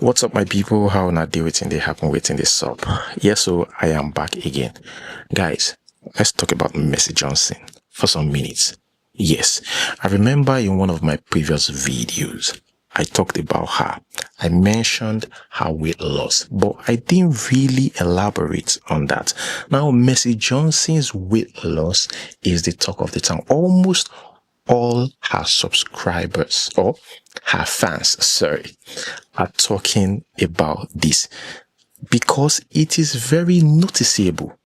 What's up, my people? How na dey waiting they happen waiting this up? Yes, so I am back again. Guys, let's talk about Mercy Johnson for some minutes. Yes, I remember in one of my previous videos, I talked about her. I mentioned her weight loss, but I didn't really elaborate on that. Now, Mercy Johnson's weight loss is the talk of the town. Almost all her subscribers or her fans, are talking about this because it is very noticeable.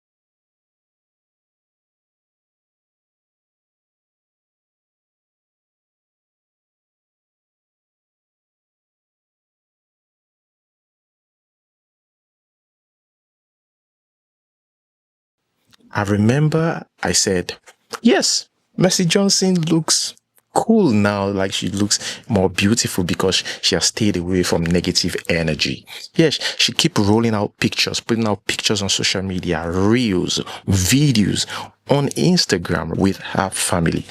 I remember I said, yes, Mercy Johnson looks cool now, like she looks more beautiful because she has stayed away from negative energy. Yes, she keep rolling out pictures, putting out pictures on social media, reels, videos on Instagram with her family.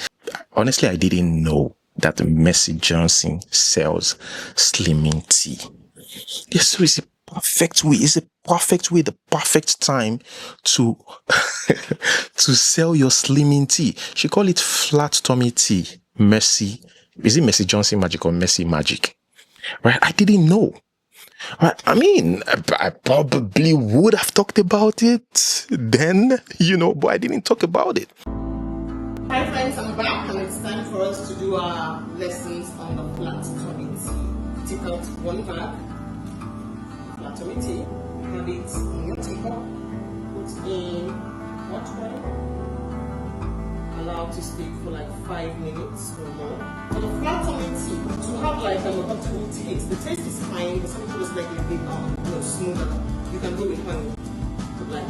Honestly, I didn't know that Mercy Johnson sells slimming tea. Yes, so it's a perfect way. It's a perfect way, the perfect time to to sell your slimming tea. She call it flat tummy tea. Mercy, is it Mercy Johnson Magic or Mercy Magic? Right? I didn't know. Right? I mean, I probably would have talked about it then, but I didn't talk about it. Hi friends, I'm back and it's time for us to do our lessons on the flat tummy tea. Take out one bag, flat tummy tea, have it on your teapot, put in hot water, allow to steep for like 5 minutes or more. For the flat tummy tea, to have like an optimal taste, the taste is fine, but some people just like a bit smoother. You can go with honey, but like, a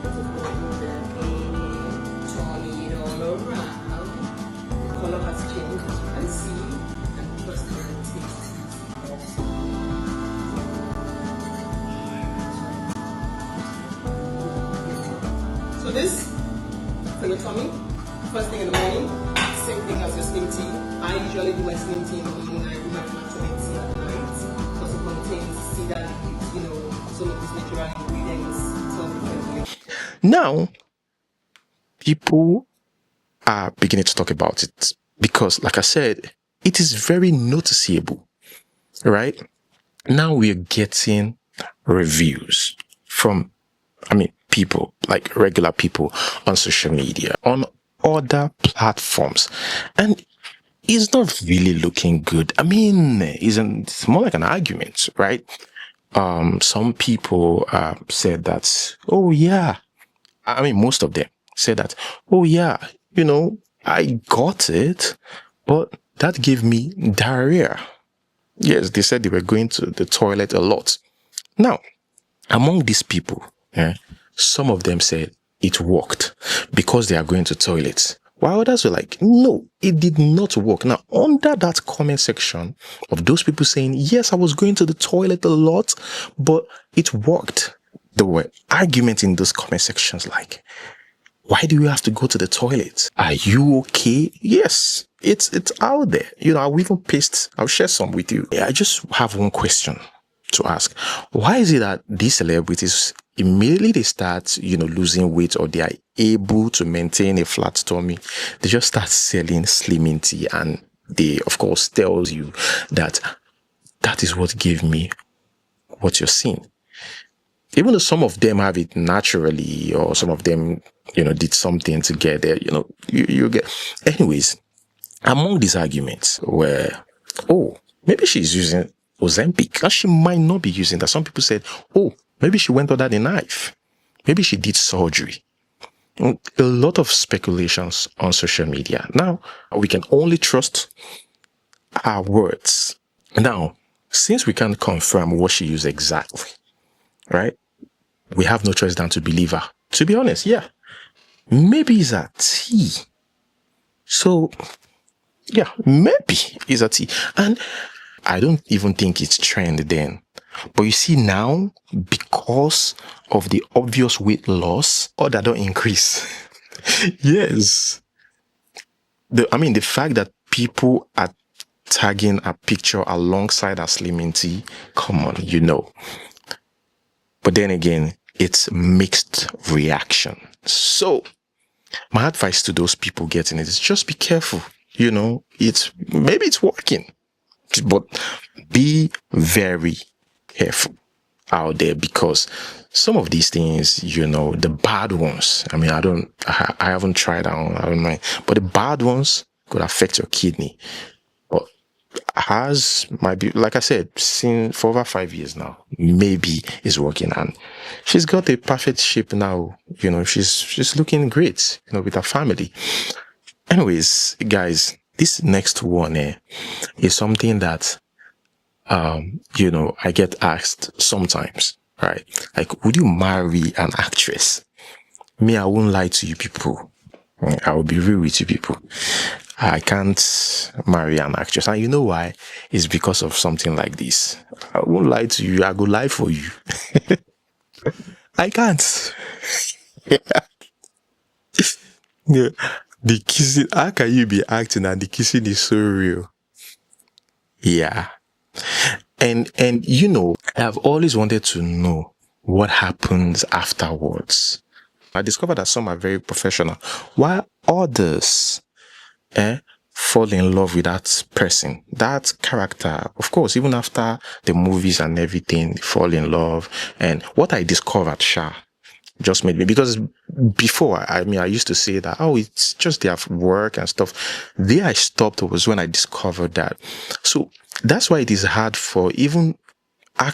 bit of oil there, turn it all around. The color has changed, as you can see, and trust me, the taste is awesome. So this for your tummy, first thing in the morning, same thing as your slim tea. I usually do my slim tea in the morning, I do my flat tummy tea at night because it contains cedar, some of these natural ingredients, Now, people are beginning to talk about it because, like I said, it is very noticeable, right? Now we're getting reviews from, people, like regular people on social media, on other platforms, and it's not really looking good. It's more like an argument, right? Some people said that, oh yeah, most of them said that, oh yeah, I got it, but that gave me diarrhea. Yes, they said they were going to the toilet a lot. Now, among these people, some of them said it worked because they are going to toilets, while others were like, no, it did not work. Now, under that comment section of those people saying, yes, I was going to the toilet a lot, but it worked, there were arguments in those comment sections like, why do you have to go to the toilet? Are you okay? Yes, it's out there. I'll share some with you. I just have one question to ask. Why is it that these celebrities immediately they start, losing weight, or they are able to maintain a flat tummy, they just start selling slimming tea, and they, of course, tells you that is what gave me what you're seeing. Even though some of them have it naturally, or some of them, did something to get there, you get. Anyways, among these arguments were, oh, maybe she's using Ozempic, and she might not be using that. Some people said, oh, maybe she went under the knife. Maybe she did surgery. A lot of speculations on social media. Now, we can only trust her words. Now, since we can't confirm what she used exactly, right? We have no choice than to believe her. To be honest, yeah. Maybe it's a tea. So, yeah, maybe it's a tea. And I don't even think it's trend then. But you see now, because of the obvious weight loss, that don't increase. Yes. The fact that people are tagging a picture alongside a slimming tea. Come on, you know. But then again, it's mixed reaction. So my advice to those people getting it is just be careful. You know, maybe it's working, but be very careful out there, because some of these things, you know, the bad ones, I mean, I haven't tried that one, I don't mind, but the bad ones could affect your kidney. But hers might be, like I said, for over 5 years now, maybe it's working, and she's got a perfect shape now. You know, she's looking great, you know, with her family. Anyways, guys, this next one is something that you know, I get asked sometimes, right? Like, would you marry an actress? Me, I won't lie to you people. I will be real with you people. I can't marry an actress. And you know why? It's because of something like this. I won't lie to you. I go lie for you. I can't. Yeah. The kissing, how can you be acting and the kissing is so real? Yeah. And you know, I've always wanted to know what happens afterwards. I discovered that some are very professional, while others fall in love with that person, that character. Of course, even after the movies and everything, they fall in love. And what I discovered, just made me, because before, I mean, I used to say that, oh, it's just their work and stuff. There I stopped was when I discovered that. So that's why it is hard for even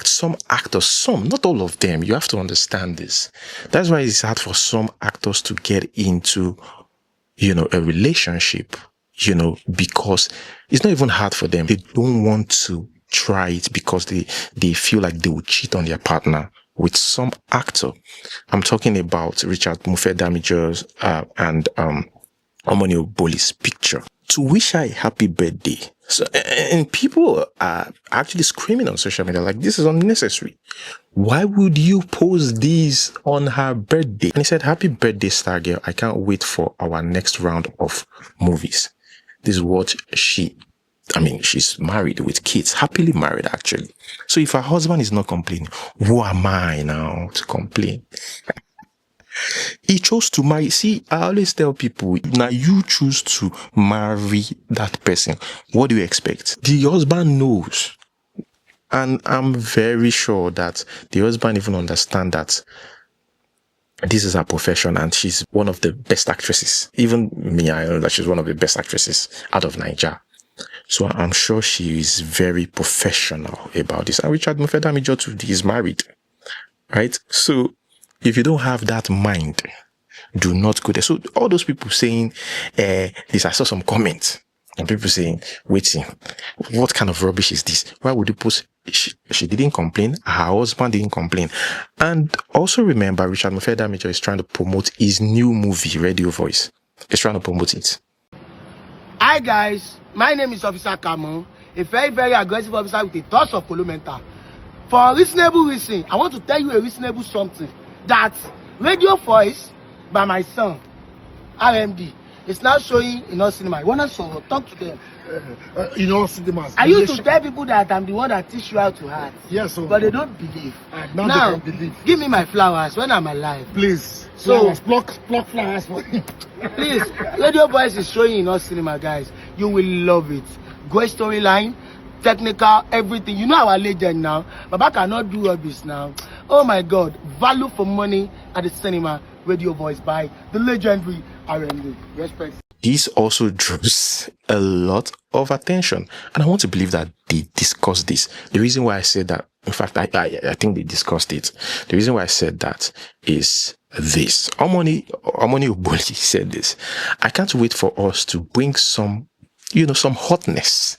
some actors, not all of them. You have to understand this. That's why it's hard for some actors to get into, you know, a relationship, you know, because it's not even hard for them. They don't want to try it because they feel like they will cheat on their partner with some actor. I'm talking about Richard Mufedamijo's and Omoni Oboli's picture. To wish her a happy birthday. So, and people are actually screaming on social media like, this is unnecessary. Why would you post these on her birthday? And he said, happy birthday, star girl. I can't wait for our next round of movies. This is what she's married with kids, happily married actually. So if her husband is not complaining, who am I now to complain? He chose to marry. See, I always tell people, now you choose to marry that person. What do you expect? The husband knows. And I'm very sure that the husband even understands that this is her profession and she's one of the best actresses. Even me, I know that she's one of the best actresses out of Nigeria. So I'm sure she is very professional about this. And Richard Mufedamijo too is married, right? So if you don't have that mind, do not go there. So all those people saying, this, I saw some comments and people saying, waiting, what kind of rubbish is this? Why would you post? She didn't complain. Her husband didn't complain. And also remember, Richard Mufedamijo is trying to promote his new movie, Radio Voice. He's trying to promote it. Hi guys, my name is Officer Kamon, a very, very aggressive officer with a touch of columenta. For a reasonable reason, I want to tell you a reasonable something. That Radio Voice by my son, RMD, is now showing in all cinema. You want to talk to them? In all cinemas. I used to tell people that I'm the one that teach you how to act. Yes, sir. But they don't believe. Now they can believe. Give me my flowers when I'm alive. Please. So flowers, pluck flowers for me. Please, Radio Voice is showing in all cinema, guys. You will love it. Great storyline, technical, everything. You know our legend now. Baba cannot do all this now. Oh my God. Value for money at the cinema. Radio Voice by the legendary RMD. Respect. This also draws a lot of attention. And I want to believe that they discussed this. The reason why I said that, in fact, I think they discussed it. The reason why I said that is this. Omoni Oboli said this. I can't wait for us to bring some hotness.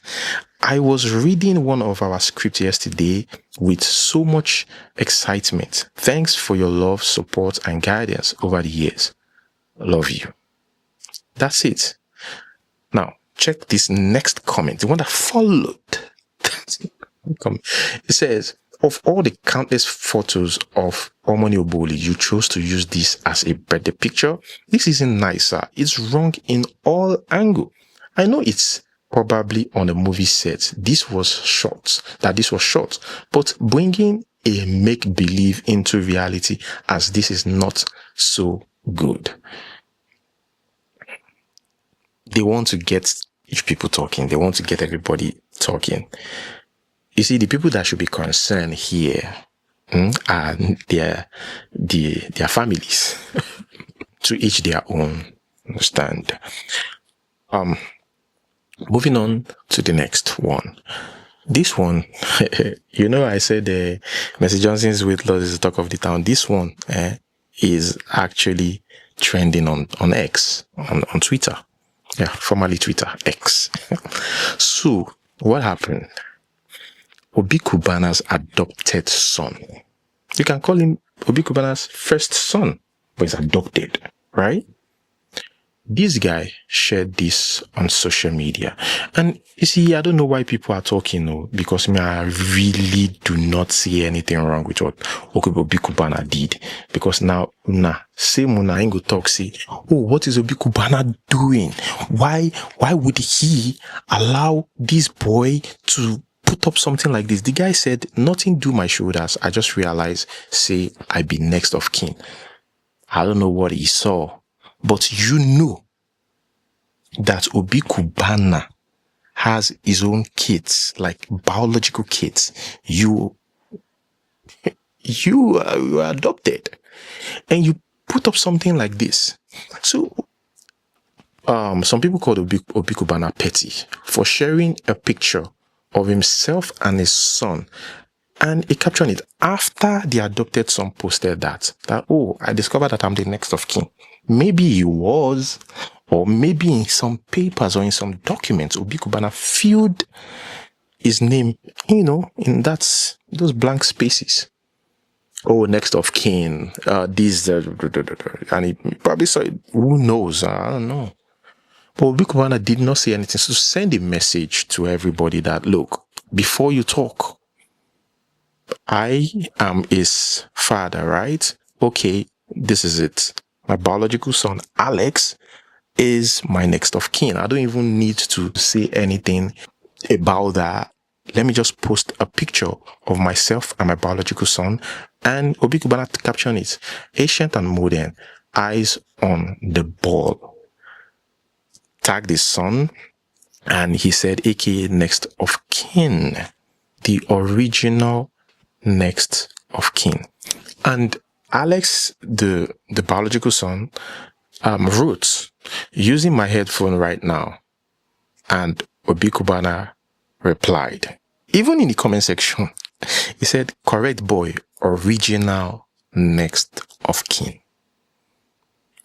I was reading one of our scripts yesterday with so much excitement. Thanks for your love, support, and guidance over the years. Love you. That's it. Now, check this next comment, the one that followed. It says, of all the countless photos of Omoni Oboli, you chose to use this as a birthday picture. This isn't nice, sir. It's wrong in all angles. I know it's probably on a movie set. This was shot. But bringing a make-believe into reality as this is not so good. They want to get people talking. They want to get everybody talking. You see, the people that should be concerned here are their families. To each their own. Understand? Moving on to the next one. This one, I said Mercy Johnson's weight loss is the talk of the town. This one is actually trending on X, on Twitter. Yeah, formerly Twitter, X. So, what happened? Obi Cubana's adopted son. You can call him Obi Cubana's first son, but he's adopted, right? This guy shared this on social media. And you see, I don't know why people are talking, because I really do not see anything wrong with what Obi Cubana did. Because now, same when I go talk, say, what is Obi Cubana doing? Why would he allow this boy to put up something like this? The guy said, nothing do my shoulders. I just realized, say, I be next of kin. I don't know what he saw. But you know that Obi Cubana has his own kids, like biological kids. You are adopted. And you put up something like this. So, some people called Obi Cubana petty for sharing a picture of himself and his son. And he captured it after the adopted son posted that, I discovered that I'm the next of kin. Maybe he was, or maybe in some papers or in some documents, Obi Cubana filled his name, in those blank spaces. Next of kin, and he probably saw it. Who knows? I don't know. But Obi Cubana did not say anything. So send a message to everybody that, look, before you talk, I am his father, right? Okay, this is it. My biological son, Alex, is my next of kin. I don't even need to say anything about that. Let me just post a picture of myself and my biological son, and Obi Cubana caption it. Ancient and modern, eyes on the ball. Tag the son, and he said, aka next of kin. The original next of kin. And Alex, the biological son, wrote, using my headphone right now. And Obi Cubana replied, even in the comment section, he said, correct boy, original next of kin.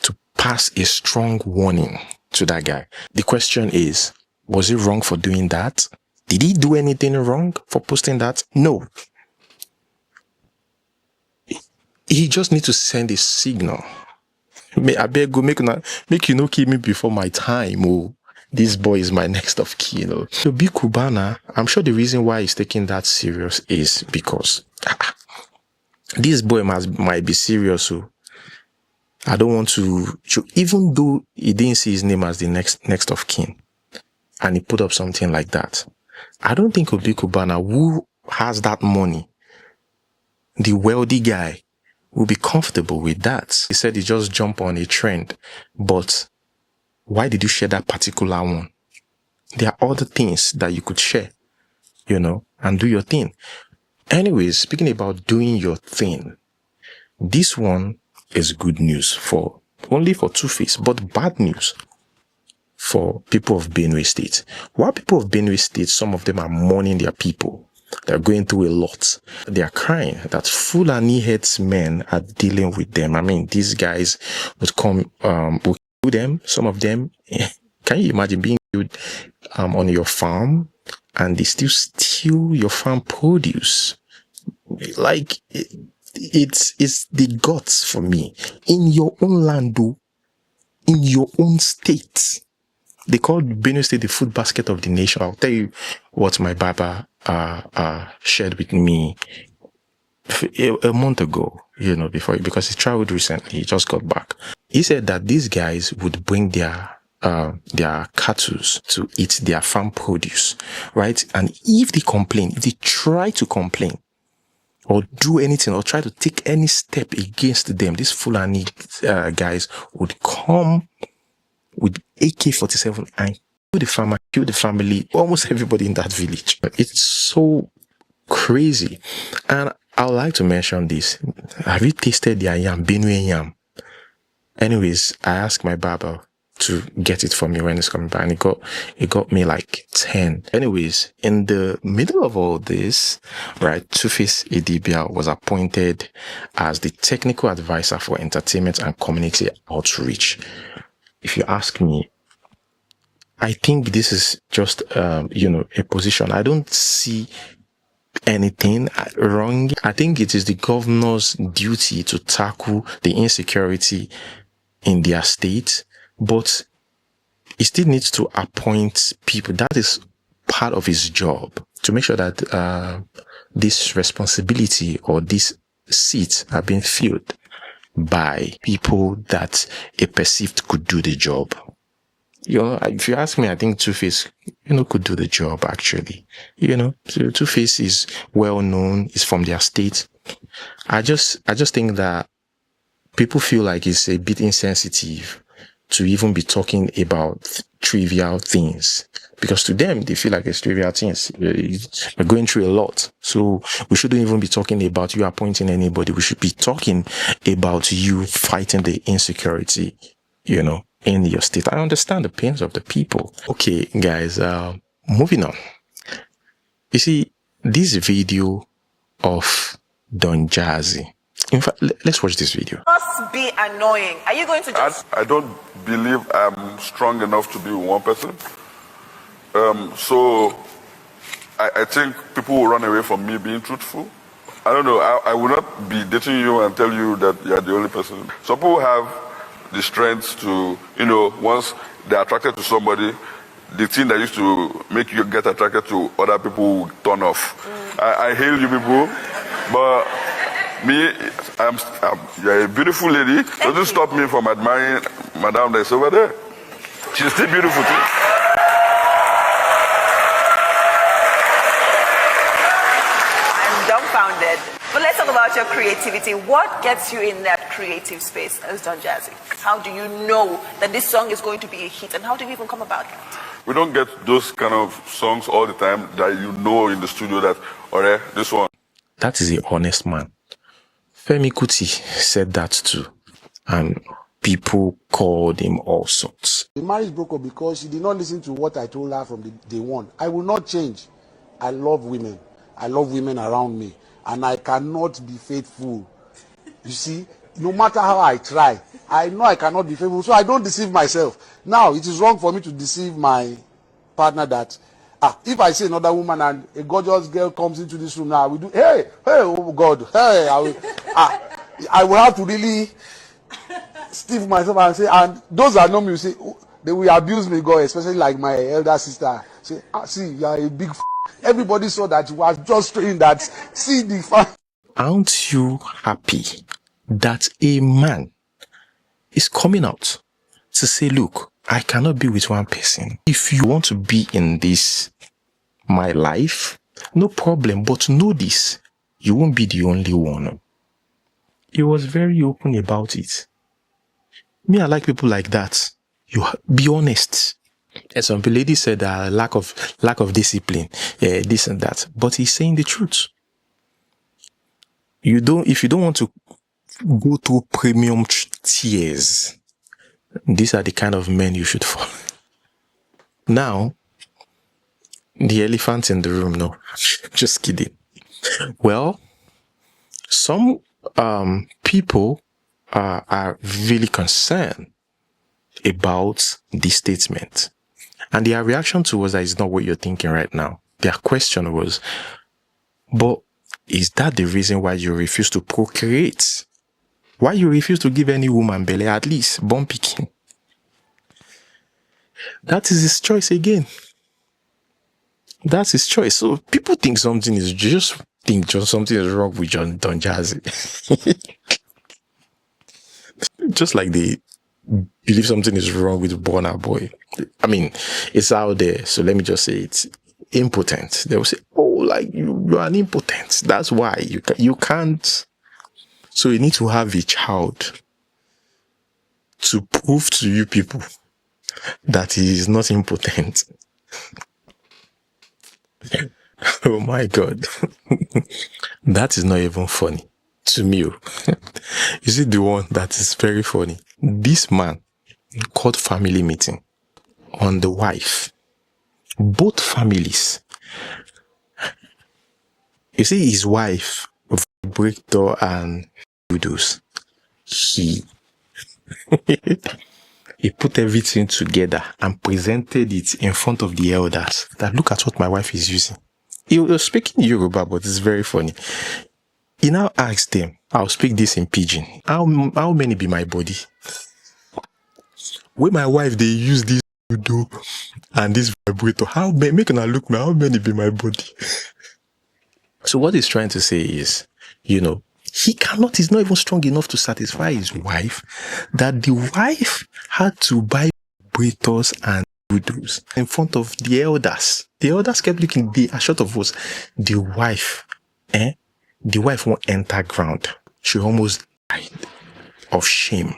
To pass a strong warning to that guy. The question is, was he wrong for doing that? Did he do anything wrong for posting that? No. He just need to send a signal. I beg go make you no kill me before my time. Oh, this boy is my next of kin. So Obi Cubana, I'm sure the reason why he's taking that serious is because this boy might be serious. So I don't want to, even though he didn't see his name as the next of kin, and he put up something like that. I don't think Obi Cubana, who has that money, the wealthy guy, will be comfortable with that. He said he just jumped on a trend, but why did you share that particular one? There are other things that you could share, and do your thing. Anyways, speaking about doing your thing, this one is good news only for Two-Face, but bad news for people of Benue State. While people of Benue State, some of them are mourning their people. They're going through a lot. They are crying that Fulani headsmen are dealing with them. I mean, these guys would come, would kill them. Some of them, can you imagine being killed on your farm and they still steal your farm produce? Like, it's the guts for me. In your own land, though, in your own state. They called Benue State the food basket of the nation. I'll tell you what my Baba shared with me a month ago, because he traveled recently. He just got back. He said that these guys would bring their their cattle to eat their farm produce, right? And if they complain, if they try to complain or do anything or try to take any step against them, these Fulani guys would come with AK-47 and kill the farmer, kill the family, almost everybody in that village. It's so crazy. And I would like to mention this. Have you tasted their yam, Benue yam? Anyways, I asked my barber to get it for me when it's coming back, and it got me like 10. Anyways, in the middle of all this, right, Two-Face Idibia was appointed as the technical advisor for entertainment and community outreach. If you ask me, I think this is just, a position. I don't see anything wrong. I think it is the governor's duty to tackle the insecurity in their state, but he still needs to appoint people. That is part of his job, to make sure that this responsibility or these seats are being filled by people that a perceived could do the job. If you ask me, I think Two-Face, could do the job actually. So Two-Face is well known, is from their state. I just think that people feel like it's a bit insensitive to even be talking about trivial things, because to them, they feel like it's trivial things. We're going through a lot. So we shouldn't even be talking about you appointing anybody. We should be talking about you fighting the insecurity, in your state. I understand the pains of the people. Okay, guys, moving on. You see, this video of Don Jazzy. In fact, let's watch this video. Must be annoying. Are you going to just... I don't believe I'm strong enough to be with one person. So I think people will run away from me being truthful. I don't know. I will not be dating you and tell you that you're the only person. Some people have the strength to, once they're attracted to somebody, the thing that used to make you get attracted to other people will turn off. I hail you people, but me, you're a beautiful lady. Doesn't stop me from admiring Madame that's over there. She's still beautiful too. I'm dumbfounded. But let's talk about your creativity. What gets you in that creative space as Don Jazzy? How do you know that this song is going to be a hit, and how do you even come about that? We don't get those kind of songs all the time that in the studio that, alright, this one. That is a honest man. Femi Kuti said that too, and people called him all sorts. The marriage broke up because she did not listen to what I told her from the day one. I will not change. I love women. I love women around me, and I cannot be faithful. You see, no matter how I try, I know I cannot be faithful, so I don't deceive myself. Now, it is wrong for me to deceive my partner that, if I see another woman and a gorgeous girl comes into this room now, we do, hey, oh God, hey, I will have to really stiff myself and say, and those that know me will say, they will abuse me, God, especially like my elder sister. Say, see, you are a big everybody saw that you were just saying that, see the fact. Aren't you happy that a man is coming out to say, look, I cannot be with one person. If you want to be in this, my life, no problem, but know this, you won't be the only one. He was very open about it. Me, I like people like that. You be honest. And some lady said lack of discipline, this and that. But he's saying the truth. If you don't want to go through premium tiers, these are the kind of men you should follow. Now, the elephant in the room, no, just kidding. Well, some people are really concerned about this statement. And their reaction to was that it's not what you're thinking right now. Their question was, but is that the reason why you refuse to procreate? Why you refuse to give any woman belly, at least born picking? That is his choice again. That's his choice. So people think something is wrong with Don Jazzy. Just like they believe something is wrong with Burna Boy. I mean, it's out there. So let me just say it's impotent. They will say, oh, like you are an impotent. That's why you can't. So you need to have a child to prove to you people that he is not impotent. Oh my God. That is not even funny to me. You see the one that is very funny. This man called family meeting on the wife. Both families. You see his wife, Breakdoor and Widows. He put everything together and presented it in front of the elders. That look at what my wife is using. He was speaking Yoruba, but it's very funny. He now asked them, I'll speak this in pidgin. How many be my body? When my wife, they use this Udo and this vibrator, make una look me, how many be my body? So what he's trying to say is, he's not even strong enough to satisfy his wife, that the wife had to buy vibrators and Udos in front of the elders. The elders kept looking, they are short of words. The wife won't enter ground. She almost died of shame.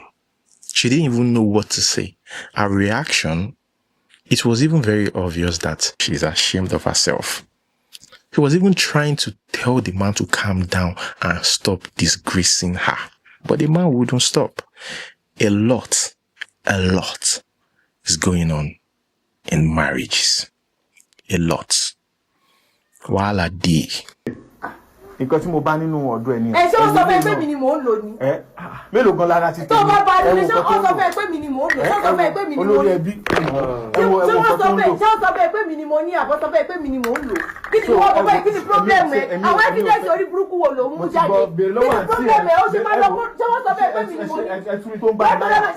She didn't even know what to say. Her reaction, it was even very obvious that she's ashamed of herself. He was even trying to tell the man to calm down and stop disgracing her. But the man wouldn't stop. A lot is going on in marriages. A lot. While I dig. nǹkan tí mo bá nínú ọ̀dọ̀ ẹ̀ ni. Ṣé ó sọ fẹ́ pé mi ni mò ń lò ní. Mélòó gan lára ti tẹ̀lé. Tó bá bá nílé ṣé ó sọ fẹ́ pé mi ni mò ń lò. Ṣé ó sọ fẹ́ pé mi ni mò ń lò. Olórí ẹbí Ṣé ó sọ fẹ́ pé mi ni mo ní àbọ̀ sọ fẹ́ pé mi ni mò ń lò. Kí ni wọ́n bọ̀ báyìí, kí ni problem ẹ̀? Àwọn evidence orí burúkú wo ló mú jáde? Kí ni problem ẹ̀? Ó ṣe máa lọ kó ṣé wọ́n sọ fẹ́ pé mi ni mo ní. Ṣé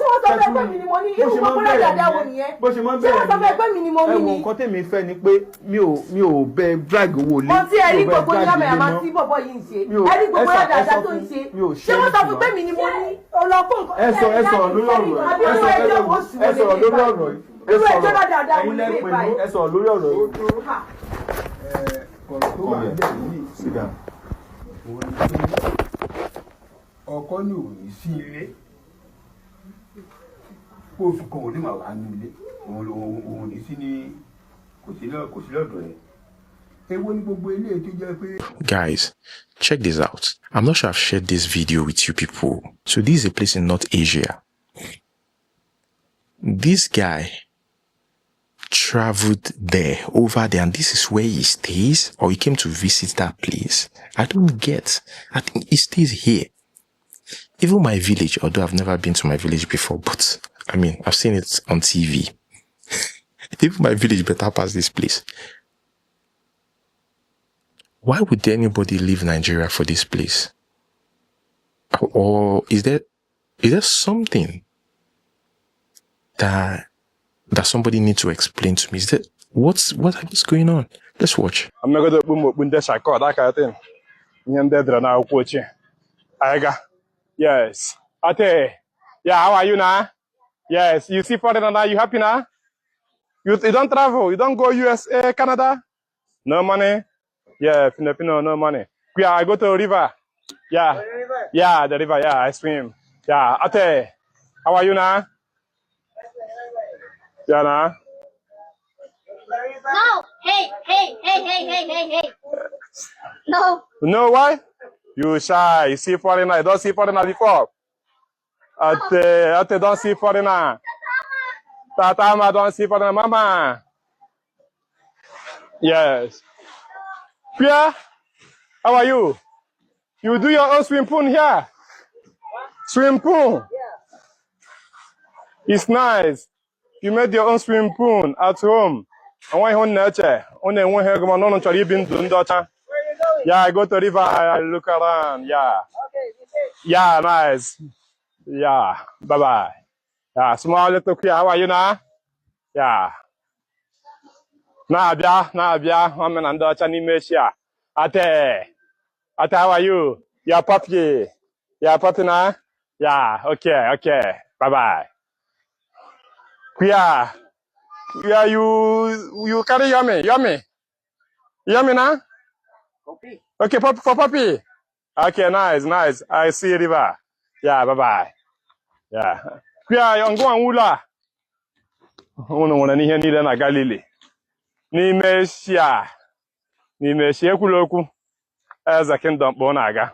wọ́n sọ fẹ́ pé mi ni mo ní? Irú gbogbo dáadáa wo nìyẹn? Ṣé wọ́n sọ fẹ́ pé mi ni mo ní ni? Nǹkan tèmi fẹ́ ni pé mi ò bẹ drag owó lé. Mo ti ẹ̀rí gbogbo ní àmàyàmá tí bọ̀bọ̀ yìí ń ṣe. Ẹ̀rí gbogbo dáadáa tó ń ṣe. Ṣé wọ́n sọ fún pé mi ni mo ní? Ọlọ́kùn ẹ sọ̀rọ̀ lórí ọ̀rọ̀ yìí. Ẹ sọ̀rọ̀ lórí ọ̀rọ̀ yìí. Irú ẹjọ́ bá dáadáa wo lè báyìí. Ẹ sọ̀rọ̀ lórí ọ̀rọ̀ yìí. Ọ̀rọ̀ tó wà níbẹ̀ yìí síga. Ọkọ ní òní sí ilé. Kó oṣù kan òní màá wà ní ilé. Òun ní sí ní kò sí lọ́dọ̀ ẹ̀. Guys, check this out. I'm not sure I've shared this video with you people. So this is a place in North Asia. This guy traveled over there, and this is where he stays, or he came to visit that place. I don't get. I think he stays here. Even my village, although I've never been to my village before, but I mean, I've seen it on TV. Even my village better pass this place. Why would anybody leave Nigeria for this place? Or is there something that somebody needs to explain to me? Is that what's going on? Let's watch. I'm not gonna boom that I call that kind of thing. I'm dead now, coach. Yes. Ate. Yeah, how are you now? Yes. You see foreigner now, you happy now? You don't travel, you don't go USA, Canada? No money? Yeah, Filipino, no money. Yeah, I go to the river. Yeah. Yeah, the river, yeah, I swim. Yeah. Ate. How are you now? Yeah, nah. No, hey. No. No, why? You shy. You see foreigner. You don't see foreigner before. Ate don't see foreigner. Tatama don't see foreigner. Mama. Yes. Pia, how are you? You do your own swim pool here. Swim pool. It's nice. You made your own swimming pool at home. I want to nature. Only one here, come on, yeah, I go to river. I look around. Yeah. Yeah, nice. Yeah. Bye bye. Yeah, small little kid. How are you now? Yeah. Nabia. I'm an under Chanimesia. Ate, how are you? Yeah, puppy. Yeah, puppy now. Yeah. Okay. Bye bye. Yeah. Yeah, you carry yummy now? Okay, for puppy. Okay, nice. I see river. Yeah, bye. Yeah. Yeah, you go and wula. Unu nwere n'ihe niile na Galili. N'ime Eshia ekwula okwu. Eze Kingdom kpọ na-aga.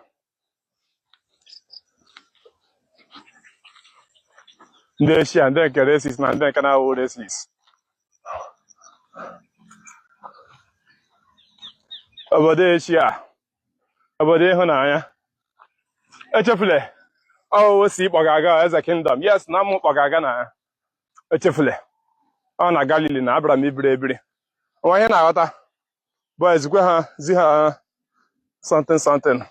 Ndị Eshia, ndị nke races na ndị nke na-awụ races. Obodo Eshia, obodo ịhụnanya. Echefule. Oh, si kpọgaga Eze Kingdom. Yes, na mụ kpọgaga na echefule. Ọ na Galili na Abraham ibiri. Nwa ihe na-aghọta. Boys, gwa ha, zi ha something.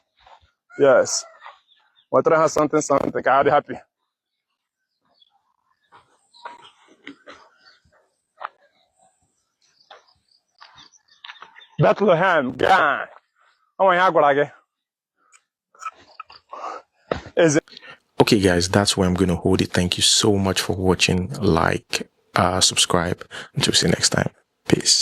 Yes. Wetara ha something ka ha dị happy. Bethlehem, gaa. Ọ ihe a gwara gị. Okay, guys, that's where I'm going to hold it. Thank you so much for watching. Like, subscribe. Until we see you next time. Peace.